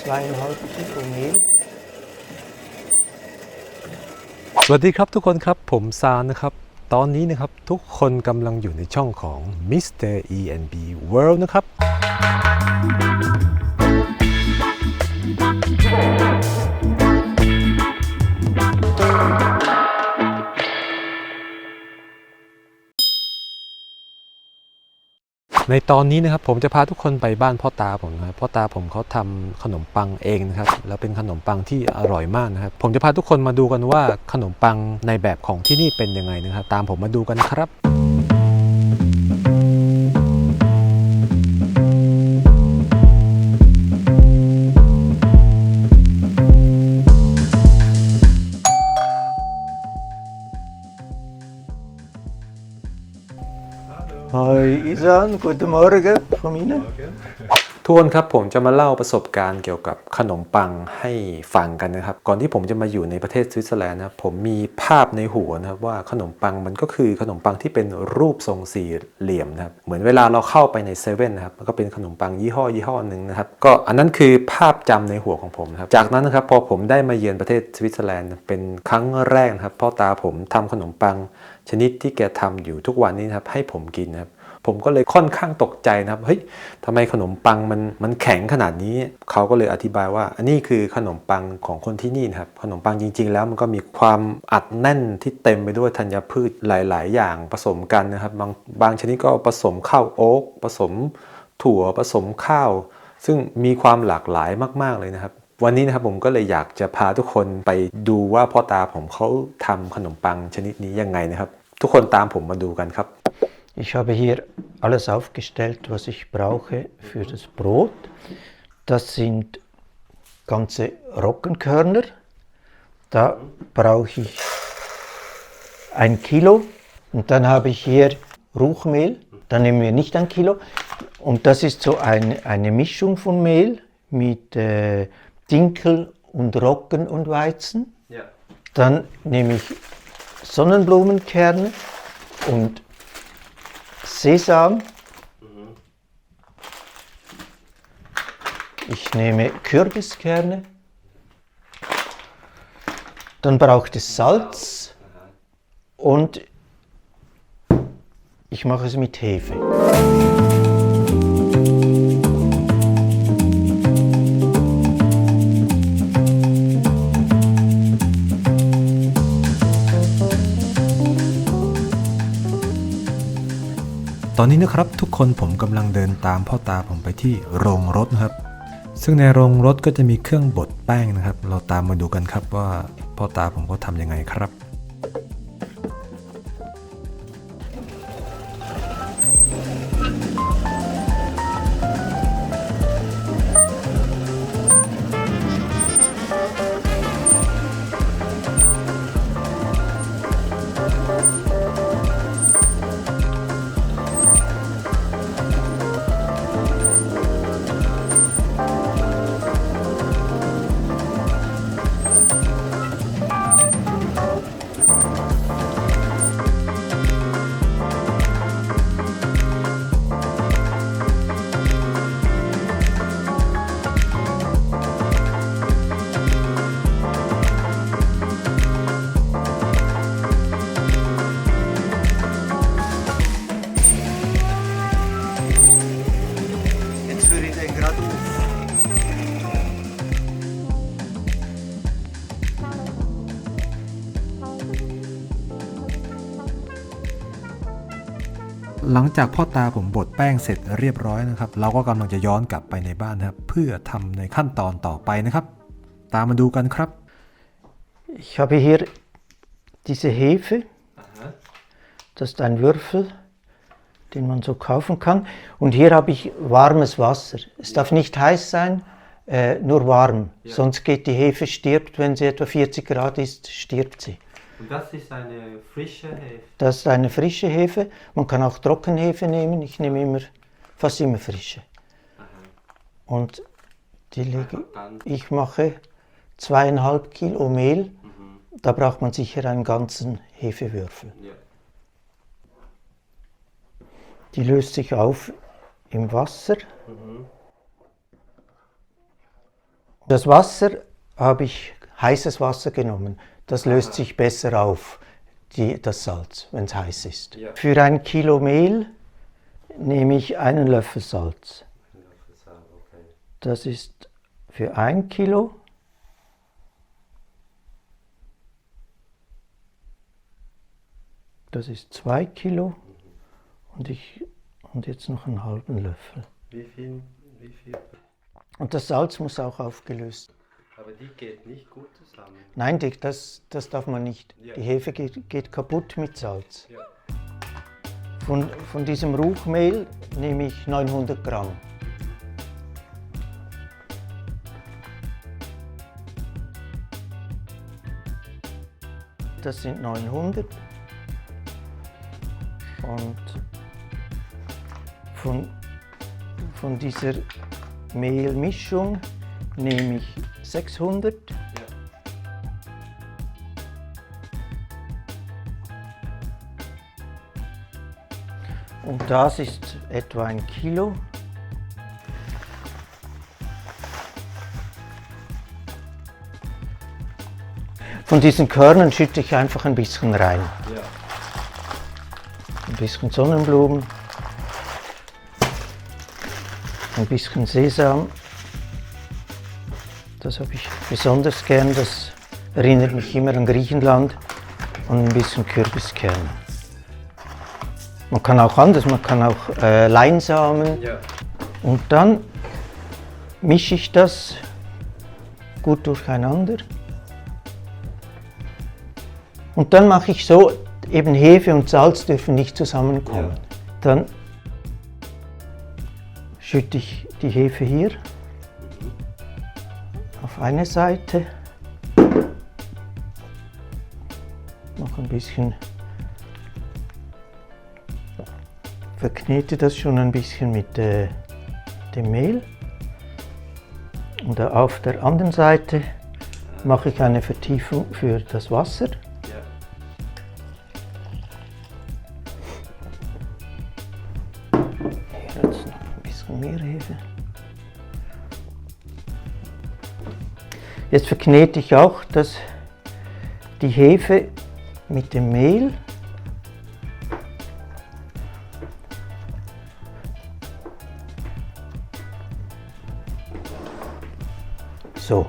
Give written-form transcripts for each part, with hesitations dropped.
2,5 Kilo Mehl. สวัสดีครับทุกคนครับผมซานนะครับตอนนี้นะครับทุกคนกำลังอยู่ในช่องของ Mr. E&B World นะครับในตอนนี้นะครับผมจะพาทุกคนไปบ้านพ่อตาผมนะครับพ่อตาผมเขาทำขนมปังเองนะครับแล้วเป็นขนมปังที่อร่อยมากนะครับผมจะพาทุกคนมาดูกันว่าขนมปังในแบบของที่นี่เป็นยังไงนะครับตามผมมาดูกันครับHi Isan, guten Morgen von Ihnen. ทุกคนครับผมจะมาเล่าประสบการณ์เกี่ยวกับขนมปังให้ฟังกันนะครับก่อนที่ผมจะมาอยู่ในประเทศสวิตเซอร์แลนด์นะครับผมมีภาพในหัวนะครับว่าขนมปังมันก็คือขนมปังที่เป็นรูปทรงสี่เหลี่ยมนะครับเหมือนเวลาเราเข้าไปในเซเว่นนะครับมันก็เป็นขนมปังยี่ห้อหนึ่งนะครับก็อันนั้นคือภาพจำในหัวของผมนะครับจากนั้นนะครับพอผมได้มาเยือนประเทศสวิตเซอร์แลนด์เป็นครั้งแรกนะครับพ่อตาผมทำขนมปังชนิดที่แกทำอยู่ทุกวันนี้นะครับให้ผมกินนะครับผมก็เลยค่อนข้างตกใจนะครับเฮ้ยทำไมขนมปังมันแข็งขนาดนี้เขาก็เลยอธิบายว่าอันนี้คือขนมปังของคนที่นี่นะครับขนมปังจริงๆแล้วมันก็มีความอัดแน่นที่เต็มไปด้วยธัญพืชหลายๆอย่างผสมกันนะครับบางชนิดก็ผสมข้าวโอ๊กผสมถั่วผสมข้าวซึ่งมีความหลากหลายมากๆเลยนะครับวันนี้นะครับผมก็เลยอยากจะพาทุกคนไปดูว่าพ่อตาผมเขาทำขนมปังชนิดนี้ยังไงนะครับทุกคนตามผมมาดูกันครับIch habe hier alles aufgestellt, was ich brauche für das Brot. Das sind ganze Roggenkörner. Da brauche ich 1 Kilo. Und dann habe ich hier Ruchmehl. Da nehmen wir nicht 1 Kilo. Und das ist so eine Mischung von Mehl mit Dinkel und Roggen und Weizen. Ja. Dann nehme ich Sonnenblumenkerne und Sesam. Ich nehme Kürbiskerne. Dann braucht es Salz und ich mache es mit Hefe.ตอนนี้นะครับทุกคนผมกำลังเดินตามพ่อตาผมไปที่โรงรถนะครับซึ่งในโรงรถก็จะมีเครื่องบดแป้งนะครับเราตามมาดูกันครับว่าพ่อตาผมเขาทำยังไงครับหลังจากพ่อตาผมบดแป้งเสร็จเรียบร้อยนะครับเราก็กำลังจะย้อนกลับไปในบ้านนะครับเพื่อทำในขั้นตอนต่อไปนะครับตามมาดูกันครับ Ich habe hier diese Hefe. Das ist ein Würfel, den man so kaufen kann. Und hier habe ich warmes Wasser. Es darf nicht heiß sein, nur warm. Ja. Sonst geht die Hefe, stirbt, wenn sie etwa 40 Grad ist, stirbt sie. Und das ist eine frische Hefe? Das ist eine frische Hefe. Man kann auch Trockenhefe nehmen. Ich nehme fast immer frische. Aha. Und ich mache 2,5 Kilo Mehl. Da braucht man sicher einen ganzen Hefewürfel. Ja. Die löst sich auf im Wasser. Das Wasser habe ich heißes Wasser genommen. Das löst sich besser auf, das Salz, wenn es heiß ist. Ja. Für 1 Kilo Mehl nehme ich einen Löffel Salz. Okay. Das ist für 1 Kilo. Das ist 2 Kilo. Und jetzt noch einen halben Löffel. Wie viel? Und das Salz muss auch aufgelöst. Aber die geht nicht gut zusammen. Nein, das darf man nicht. Ja. Die Hefe geht kaputt mit Salz. Ja. Von diesem Ruchmehl nehme ich 900 Gramm. Das sind 900. Und von dieser Mehlmischung nehme ich 600. Ja. Und das ist etwa 1 Kilo. Von diesen Körnern schütte ich einfach ein bisschen rein. Ja. Ein bisschen Sonnenblumen, ein bisschen Sesam. Das habe ich besonders gern, das erinnert mich immer an Griechenland, und ein bisschen Kürbiskerne. Man kann auch anders, man kann auch Leinsamen. Ja. Und dann mische ich das gut durcheinander. Und dann mache ich so, eben Hefe und Salz dürfen nicht zusammenkommen. Ja. Dann schütte ich die Hefe hier auf eine Seite, noch ein bisschen, verknete das schon ein bisschen mit dem Mehl, und auf der anderen Seite mache ich eine Vertiefung für das Wasser. Ja. Hier jetzt noch ein bisschen mehr Hefe. Jetzt verknete ich auch die Hefe mit dem Mehl. So.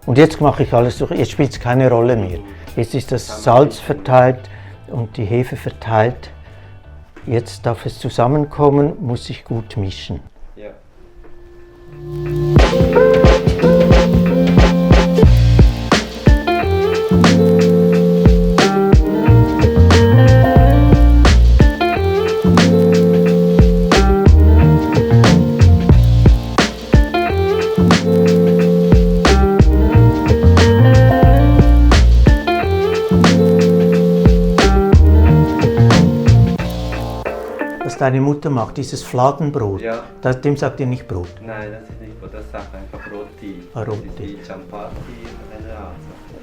Und jetzt mache ich alles durch. Jetzt spielt es keine Rolle mehr. Jetzt ist das Salz verteilt und die Hefe verteilt. Jetzt darf es zusammenkommen, muss ich gut mischen. Ja. Was deine Mutter macht, dieses Fladenbrot, Ja. dem sagt ihr nicht Brot. Nein, das ist nicht Brot, das sagt einfach Roti. Ah, Roti. Das ist wie Chapati und eine Art.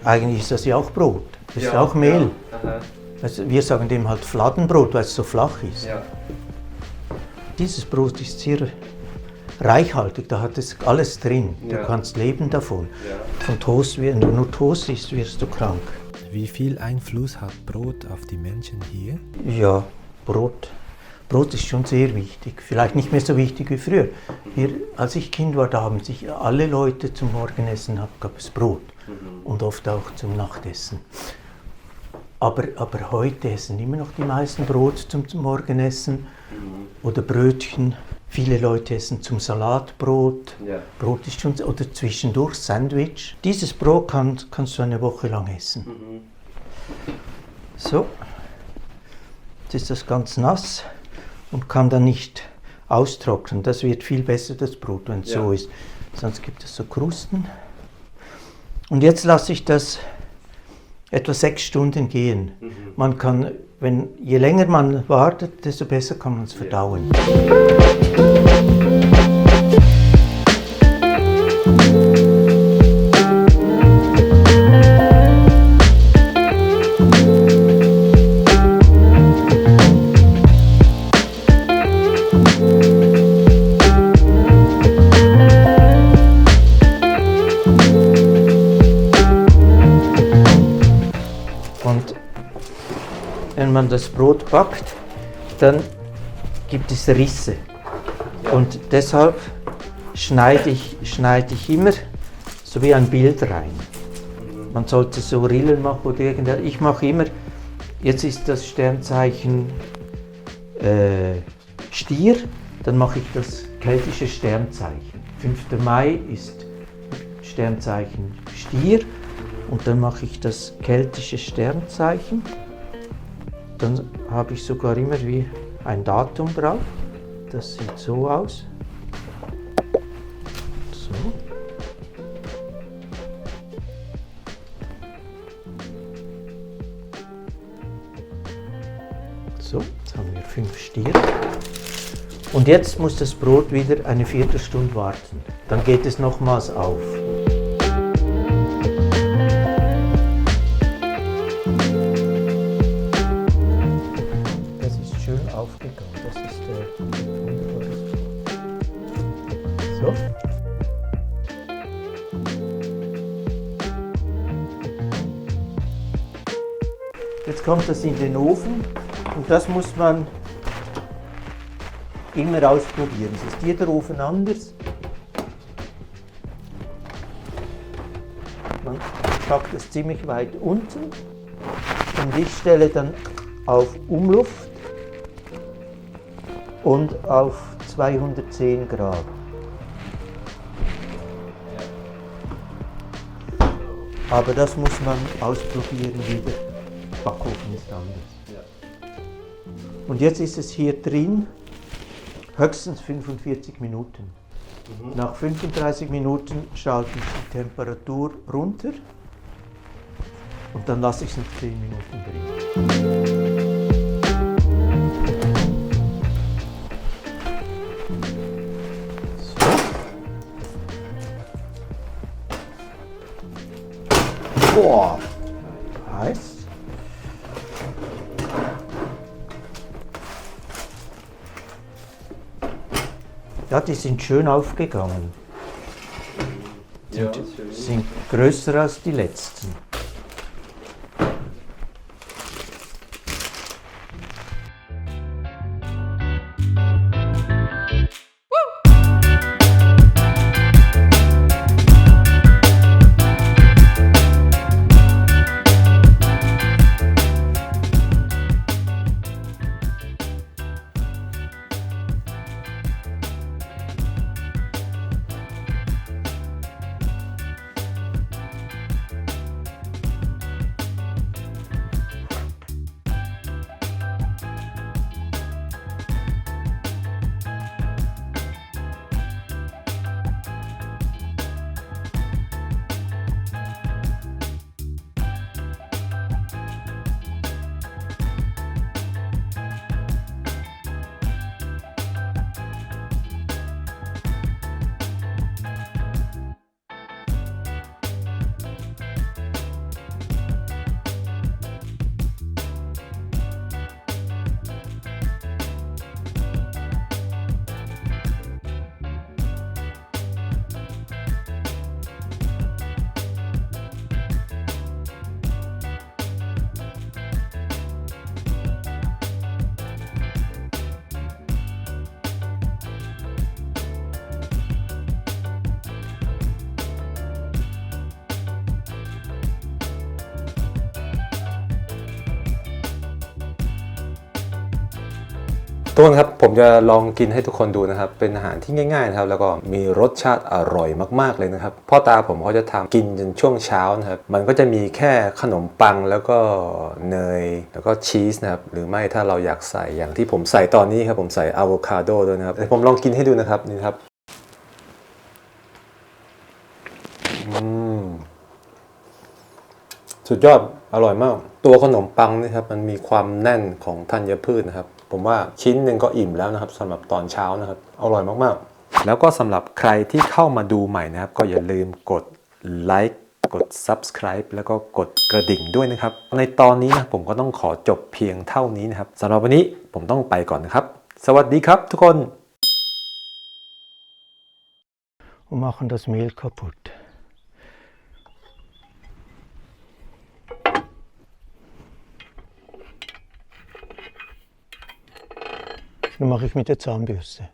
Eigentlich ist das ja auch Brot. Das ist Ja, auch Mehl. Ja. Aha. Also wir sagen dem halt Fladenbrot, weil es so flach ist. Ja. Dieses Brot ist sehr reichhaltig, da hat es alles drin. Du Ja. kannst leben davon. Ja. Von Toast, wenn du nur Toast isst, wirst du krank. Wie viel Einfluss hat Brot auf die Menschen hier? Ja, Brot. Brot ist schon sehr wichtig. Vielleicht nicht mehr so wichtig wie früher. Hier, als ich Kind war, da haben sich alle Leute zum Morgenessen, gab es Brot. Und oft auch zum Nachtessen. Aber heute essen immer noch die meisten Brot zum Morgenessen oder Brötchen. Viele Leute essen zum Salat Brot. Ja. Brot ist schon, oder zwischendurch Sandwich. Dieses Brot kannst du eine Woche lang essen. So, jetzt ist das ganz nass und kann dann nicht austrocknen. Das wird viel besser, das Brot, wenn es Ja. so ist. Sonst gibt es so Krusten. Und jetzt lasse ich das etwa 6 Stunden gehen. Man kann, je länger man wartet, desto besser kann man es verdauen. man das Brot backt, dann gibt es Risse. Und deshalb schneide ich immer so wie ein Bild rein. Man sollte so Rillen machen oder irgendetwas. Ich mache immer, jetzt ist das Sternzeichen Stier, dann mache ich das keltische Sternzeichen. 5. Mai ist Sternzeichen Stier und dann mache ich das keltische Sternzeichen. Dann habe ich sogar immer wie ein Datum drauf. Das sieht so aus. So. So, jetzt haben wir 5 Stiere. Und jetzt muss das Brot wieder eine Viertelstunde warten. Dann geht es nochmals auf. Das ist schön aufgegangen. Das ist wunderbares. So. Jetzt kommt das in den Ofen und das muss man immer ausprobieren. Es ist jeder Ofen anders. Man packt es ziemlich weit unten und ich stelle dann auf Umluft und auf 210 Grad. Aber das muss man ausprobieren wieder. Backofen ist anders. Und jetzt ist es hier drin höchstens 45 Minuten. Nach 35 Minuten schalte ich die Temperatur runter und dann lasse ich es noch 10 Minuten drin. So. Boah, heiß. Ja, die sind schön aufgegangen. Ja, Sind größer als die letzten.ทุกคนครับผมจะลองกินให้ทุกคนดูนะครับเป็นอาหารที่ง่ายๆนะครับแล้วก็มีรสชาติอร่อยมากๆเลยนะครับพ่อตาผมเขาจะทำกินจนช่วงเช้านะครับมันก็จะมีแค่ขนมปังแล้วก็เนยแล้วก็ชีสนะครับหรือไม่ถ้าเราอยากใส่อย่างที่ผมใส่ตอนนี้ครับผมใส่อะโวคาโดด้วยนะครับผมลองกินให้ดูนะครับนี่ครับสุดยอดอร่อยมากตัวขนมปังนี่ครับมันมีความแน่นของธัญพืชนะครับผมว่าชิ้นหนึ่งก็อิ่มแล้วนะครับสำหรับตอนเช้านะครับอร่อยมากๆแล้วก็สำหรับใครที่เข้ามาดูใหม่นะครับก็อย่าลืมกดไลค์กด Subscribe แล้วก็กดกระดิ่งด้วยนะครับในตอนนี้นะผมก็ต้องขอจบเพียงเท่านี้นะครับสำหรับวันนี้ผมต้องไปก่อนนะครับสวัสดีครับทุกคน Und machen das Mehl kaputt. Dann mache ich mit der Zahnbürste.